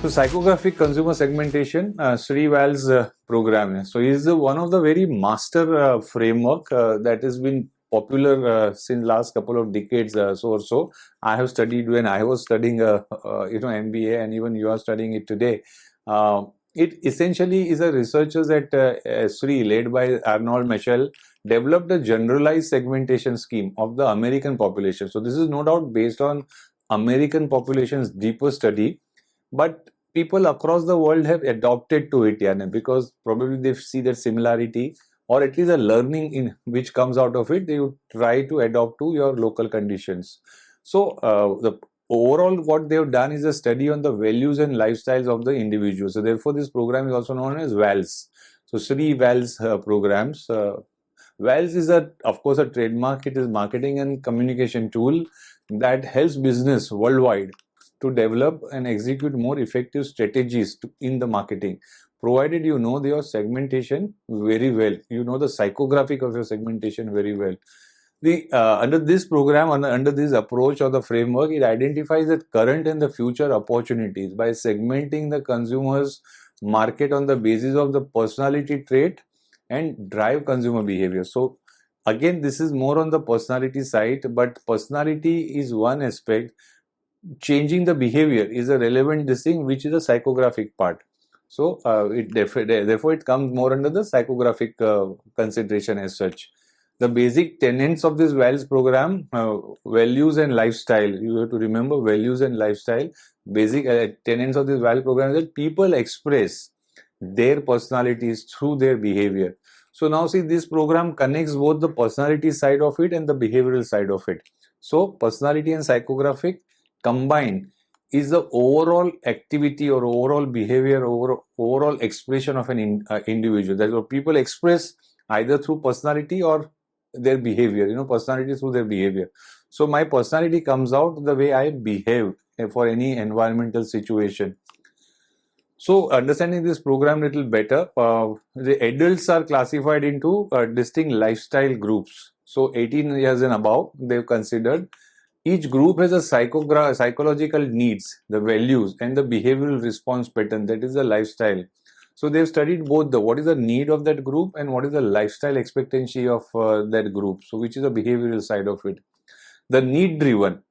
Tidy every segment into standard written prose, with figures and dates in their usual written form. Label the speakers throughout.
Speaker 1: So psychographic consumer segmentation, VALS program. So is one of the very master framework that has been popular since last couple of decades or so. I have studied when I was studying MBA, and even you are studying it today. It essentially is a researchers at SRI led by Arnold Michel developed a generalized segmentation scheme of the American population. So this is no doubt based on American population's deeper study, but people across the world have adopted to it, because probably they see that similarity or at least a learning in which comes out of it. They would try to adopt to your local conditions. So the overall what they have done is a study on the values and lifestyles of the individual. So therefore this program is also known as VALS. So 3 VALS programs. VALS is of course a trademark. It is marketing and communication tool that helps business worldwide to develop and execute more effective strategies in the marketing, provided you know your segmentation very well, you know the psychographic of your segmentation very well. Under this program, under this approach or the framework, it identifies the current and the future opportunities by segmenting the consumer's market on the basis of the personality trait and drive consumer behavior. So again, this is more on the personality side, but personality is one aspect. Changing the behavior is a relevant thing, which is a psychographic part. So therefore it comes more under the psychographic consideration as such. The basic tenets of this VALS program, values and lifestyle. You have to remember values and lifestyle. Basic tenets of this VALS program is that people express their personalities through their behavior. So now see, this program connects both the personality side of it and the behavioral side of it. So personality and psychographic combined is the overall activity or overall behavior, overall expression of an individual. That's what people express either through personality or their behavior, personality through their behavior. So my personality comes out the way I behave for any environmental situation. So understanding this program little better, the adults are classified into distinct lifestyle groups. So 18 years and above, they've considered. Each group has a psychological needs, the values, and the behavioral response pattern. That is the lifestyle. So they've studied both what is the need of that group and what is the lifestyle expectancy of that group. So which is the behavioral side of it. The need driven,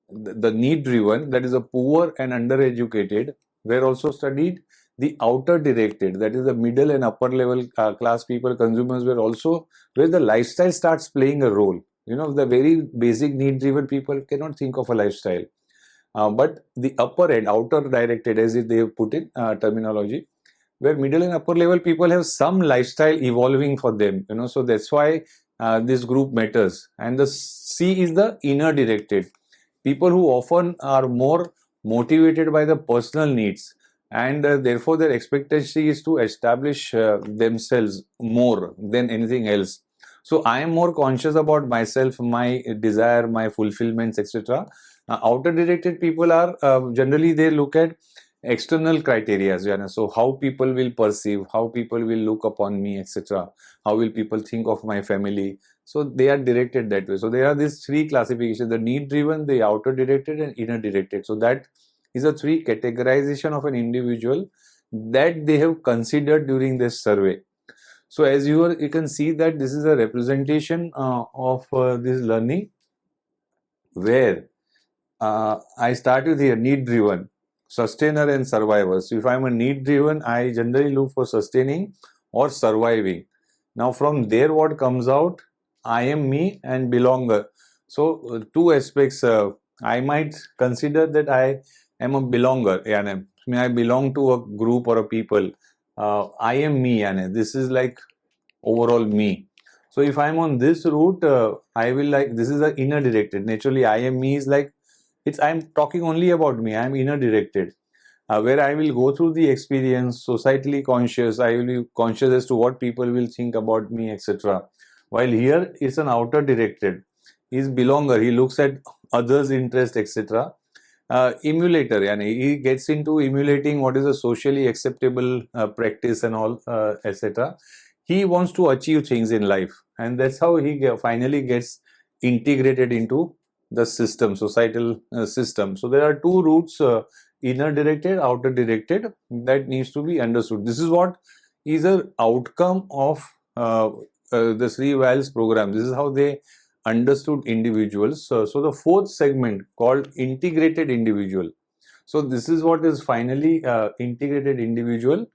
Speaker 1: that is a poor and undereducated, were also studied. The outer directed, that is the middle and upper level class people, consumers, were also where the lifestyle starts playing a role. The very basic need driven people cannot think of a lifestyle. But the upper end, outer directed, as they have put in terminology, where middle and upper level people have some lifestyle evolving for them. So that's why this group matters. And the C is the inner directed, people who often are more motivated by the personal needs, and therefore their expectancy is to establish themselves more than anything else. So I am more conscious about myself, my desire, my fulfillments, etc. Outer directed people are generally, they look at external criteria. So how people will perceive, how people will look upon me, etc. How will people think of my family? So they are directed that way. So there are these 3 classifications: the need driven, the outer directed, and inner directed. So that is a 3 categorization of an individual that they have considered during this survey. So as you can see that this is a representation of this learning, where I start with here need driven, sustainer and survivor. So if I'm a need driven, I generally look for sustaining or surviving. Now from there what comes out, I am me and belonger. So 2 aspects. I might consider that I am a belonger. I belong to a group or a people. I am me. This is like overall me. So if I'm on this route, I will this is the inner directed. Naturally, I am me is like, I'm talking only about me. I'm inner directed, where I will go through the experience, societally conscious. I will be conscious as to what people will think about me, etc. While here it's an outer directed. He's belonger. He looks at others' interest, etc. Emulator, he gets into emulating what is a socially acceptable practice and all, etc. He wants to achieve things in life, and that's how he finally gets integrated into the system, societal system. So there are 2 routes inner directed, outer directed, that needs to be understood. This is what is an outcome of the Sri VALS program. This is how they understood individuals. So the fourth segment called integrated individual. So this is what is finally integrated individual.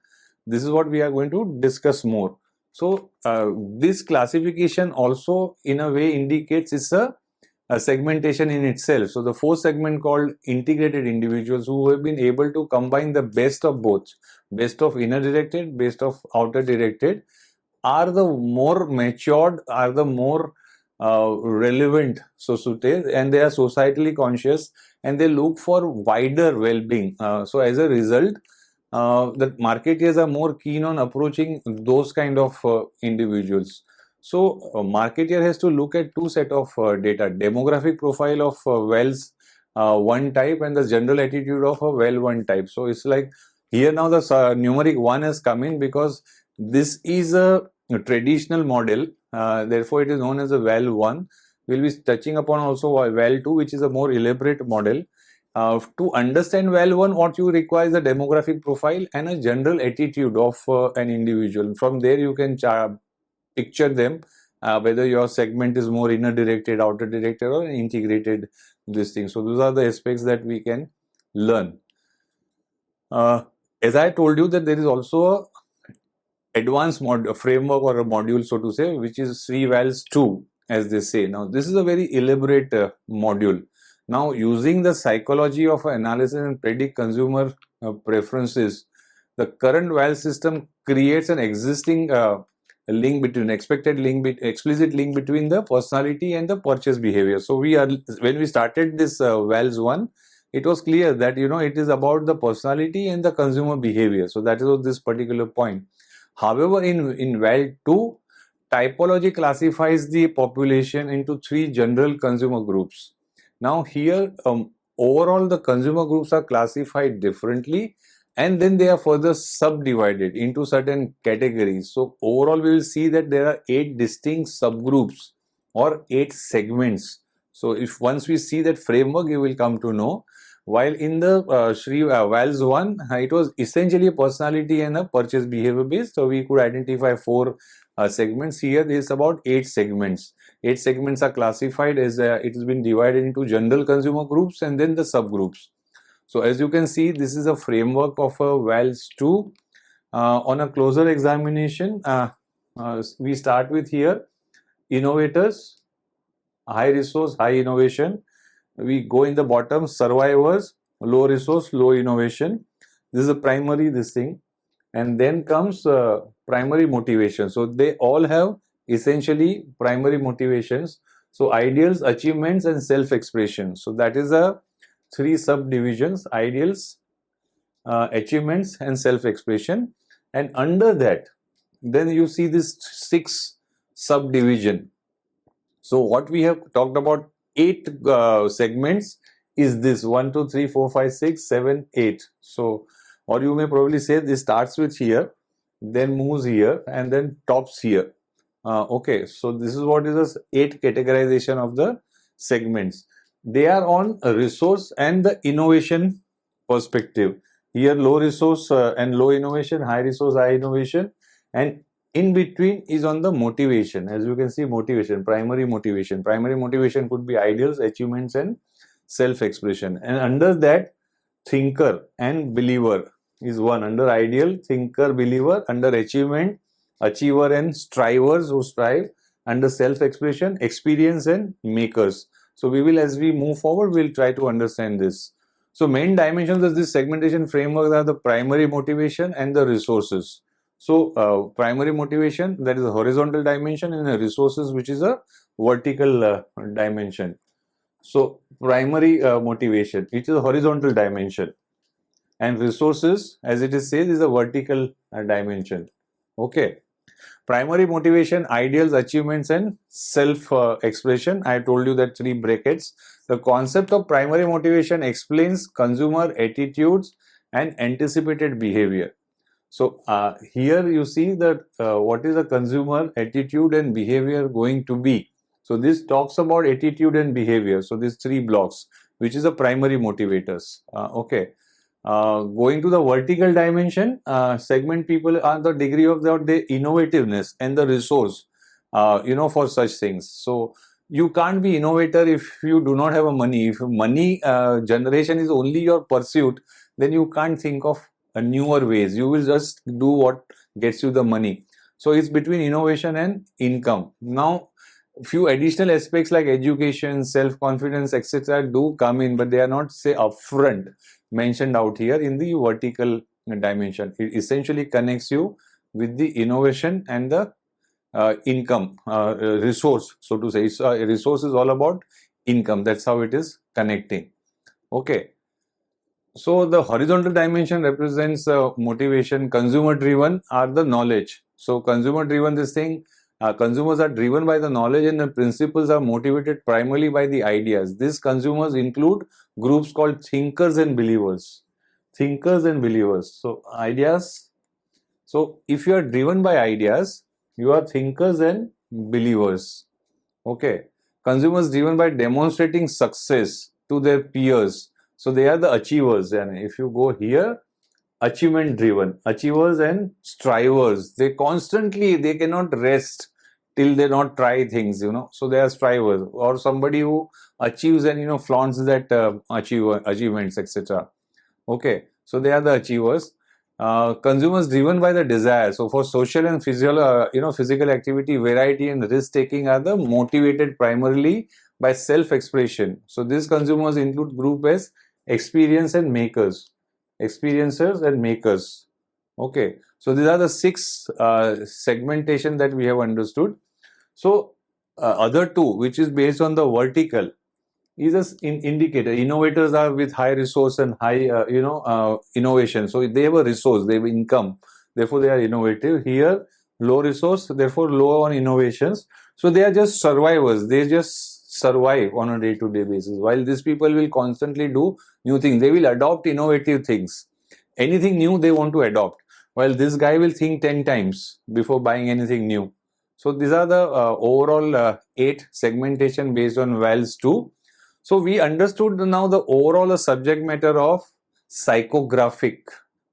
Speaker 1: This is what we are going to discuss more. So this classification also in a way indicates it's a segmentation in itself. So the fourth segment called integrated individuals, who have been able to combine the best of both, best of inner directed, best of outer directed, are the more matured, are the more relevant, so to say, and they are societally conscious, and they look for wider well-being. So as a result, the marketeers are more keen on approaching those kind of individuals. So a marketeer has to look at two set of data: demographic profile of wells one type and the general attitude of a well one type. So it's like here now the numeric one has come in because this is a traditional model, therefore it is known as a well 1. We'll be touching upon also well 2, which is a more elaborate model. To understand well 1, what you require is a demographic profile and a general attitude of an individual. From there you can picture them, whether your segment is more inner directed, outer directed, or integrated, this thing. So those are the aspects that we can learn. As I told you that there is also a advanced framework or a module, so to say, which is Sri VALS 2, as they say. Now this is a very elaborate module. Now, using the psychology of analysis and predict consumer preferences, the current VALS system creates an existing explicit link between the personality and the purchase behavior. So when we started this VALS 1, it was clear that it is about the personality and the consumer behavior. So that is this particular point. However, in VAL 2, typology classifies the population into 3 general consumer groups. Now here, overall the consumer groups are classified differently, and then they are further subdivided into certain categories. So overall we will see that there are 8 distinct subgroups or 8 segments. So if once we see that framework, you will come to know. While in the Sri VALS 1, it was essentially a personality and a purchase behavior based. So we could identify 4 segments. Here there is about 8 segments. 8 segments are classified as it has been divided into general consumer groups and then the subgroups. So as you can see, this is a framework of a VALS 2. On a closer examination, we start with here innovators, high resource, high innovation. We go in the bottom, survivors, low resource, low innovation. This is a primary this thing, and then comes primary motivation. So they all have essentially primary motivations. So ideals, achievements, and self-expression. So that is a 3 subdivisions: ideals, achievements, and self-expression. And under that, then you see this 6 subdivision. So what we have talked about 8 segments is this 1, 2, 3, 4, 5, 6, 7, 8. So, or you may probably say this starts with here, then moves here, and then tops here. Okay, so this is what is the 8 categorization of the segments. They are on a resource and the innovation perspective. Here low resource and low innovation, high resource, high innovation, and in between is on the motivation. As you can see, motivation, primary motivation. Primary motivation could be ideals, achievements, and self-expression. And under that, thinker and believer is one. Under ideal, thinker, believer. Under achievement, achiever and strivers who strive. Under self-expression, experience and makers. So we will, as we move forward, we'll try to understand this. So main dimensions of this segmentation framework are the primary motivation and the resources. So primary motivation, that is a horizontal dimension, and resources, which is a vertical dimension. So primary motivation, which is a horizontal dimension, and resources, as it is said, is a vertical dimension. Okay. Primary motivation, ideals, achievements, and self-expression. I told you that 3 brackets. The concept of primary motivation explains consumer attitudes and anticipated behavior. So here you see that what is the consumer attitude and behavior going to be. So this talks about attitude and behavior. So these 3 blocks, which is the primary motivators. Okay. Going to the vertical dimension, segment people are the degree of their innovativeness and the resource, for such things. So you can't be innovator if you do not have a money. If money generation is only your pursuit, then you can't think of newer ways. You will just do what gets you the money. So it's between innovation and income. Now, few additional aspects like education, self-confidence, etc. do come in, but they are not, say, upfront mentioned out here in the vertical dimension. It essentially connects you with the innovation and the income resource, so to say. It's, resource is all about income. That's how it is connecting. Okay. So the horizontal dimension represents motivation. Consumer driven are the knowledge. So consumer driven, this thing, consumers are driven by the knowledge, and the principles are motivated primarily by the ideas. These consumers include groups called thinkers and believers. Thinkers and believers. So ideas. So if you are driven by ideas, you are thinkers and believers. Okay. Consumers driven by demonstrating success to their peers. So they are the achievers. And if you go here, achievement driven, achievers and strivers. They cannot rest till they not try things, So they are strivers, or somebody who achieves and flaunts that achievements, etc. Okay, so they are the achievers. Consumers driven by the desire. So for social and physical activity, variety and risk taking are the motivated primarily by self-expression. So these consumers include group as experience and makers, experiencers and makers. Okay, so these are the 6 segmentation that we have understood. So other 2, which is based on the vertical, is an indicator. Innovators are with high resource and high innovation. So they have a resource, they have income, therefore they are innovative. Here, low resource, therefore low on innovations. So they are just survivors. They just survive on a day-to-day basis, while these people will constantly do new things. They will adopt innovative things. Anything new they want to adopt, while this guy will think 10 times before buying anything new. So these are the overall 8 segmentation based on VALS 2. So we understood now the overall subject matter of psychographic.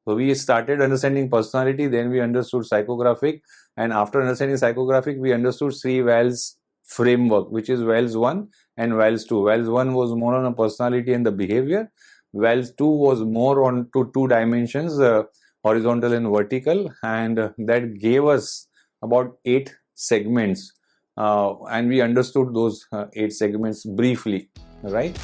Speaker 1: So we started understanding personality, then we understood psychographic, and after understanding psychographic, we understood 3 VALS framework, which is VALS 1 and VALS 2. VALS 1 was more on a personality and the behavior. VALS 2 was more on to 2 dimensions, horizontal and vertical, and that gave us about 8 segments, and we understood those 8 segments briefly, right?